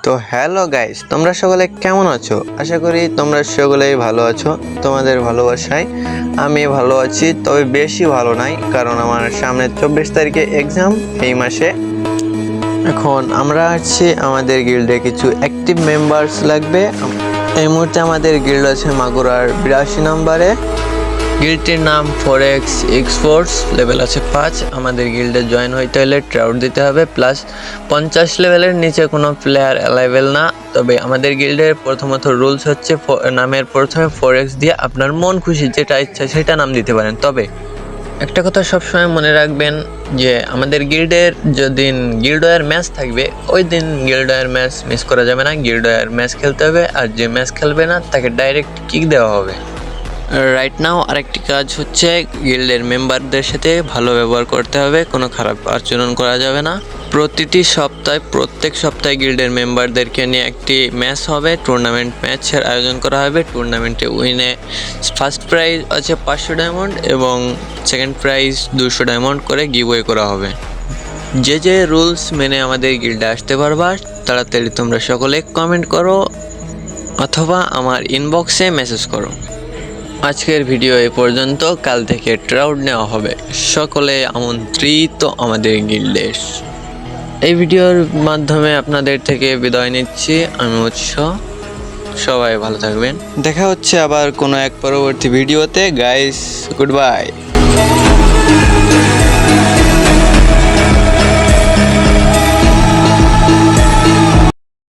তো hello guys, তোমরা সকলে কেমন আছো? আশা করি তোমরা সকলেই ভালো আছো। তোমাদের ভালোবাসায় আমি ভালো আছি, তবে বেশি ভালো নাই, কারণ আমার সামনে 24 তারিখে এক্সাম এই মাসে। এখন আমরা আছি, আমাদের গিল্ডে কিছু অ্যাক্টিভ মেম্বার্স লাগবে। এই মুহূর্তে আমাদের গিল্ড আছে মাগুরার 82 নম্বরে। গিল্ডটির নাম ফরেক্স এক্সপোর্টস, লেভেল আছে 5। আমাদের গিল্ডে জয়েন হইতে হলে ট্রাউট দিতে হবে, প্লাস 50 লেভেলের নিচে কোনো প্লেয়ার অ্যালাইভেল না। তবে আমাদের গিল্ডের প্রথমত রুলস হচ্ছে নামের প্রথমে ফরেক্স দিয়ে আপনার মন খুশি যেটা ইচ্ছা সেটা নাম দিতে পারেন। তবে একটা কথা সবসময় মনে রাখবেন যে আমাদের গিল্ডের যেদিন গিল্ডওয়ার ম্যাচ থাকবে ওই দিন গিল্ডওয়ার ম্যাচ মিস করা যাবে না। গিল্ডওয়ার ম্যাচ খেলতে হবে, আর যে ম্যাচ খেলবে না তাকে ডাইরেক্ট কিক দেওয়া হবে। রাইট নাও আরেকটি কাজ হচ্ছে গিল্ডের মেম্বারদের সাথে ভালো ব্যবহার করতে হবে, কোনো খারাপ আচরণ করা যাবে না। প্রত্যেক সপ্তাহে গিল্ডের মেম্বারদেরকে নিয়ে একটি ম্যাচ হবে, টুর্নামেন্ট ম্যাচের আয়োজন করা হবে। টুর্নামেন্টে উইনে ফার্স্ট প্রাইজ আছে 500 ডায়মন্ড এবং সেকেন্ড প্রাইজ 200 ডায়মন্ড করে গিভওয়ে করা হবে। যে রুলস মেনে আমাদের গিল্ডে আসতে পারবা তাড়াতাড়ি তোমরা সকলে কমেন্ট করো অথবা আমার ইনবক্সে মেসেজ করো। আজকের ভিডিও এ পর্যন্ত, কাল থেকে ট্রাউট নেওয়া হবে। সকলে আমন্ত্রিত আমাদের গিল্ডে। এই ভিডিওর মাধ্যমে আপনাদের থেকে বিদায় নিচ্ছি, আমি উৎস। সবাই ভালো থাকবেন, দেখা হচ্ছে আবার কোনো এক পরবর্তী ভিডিওতে গাইস। Good bye.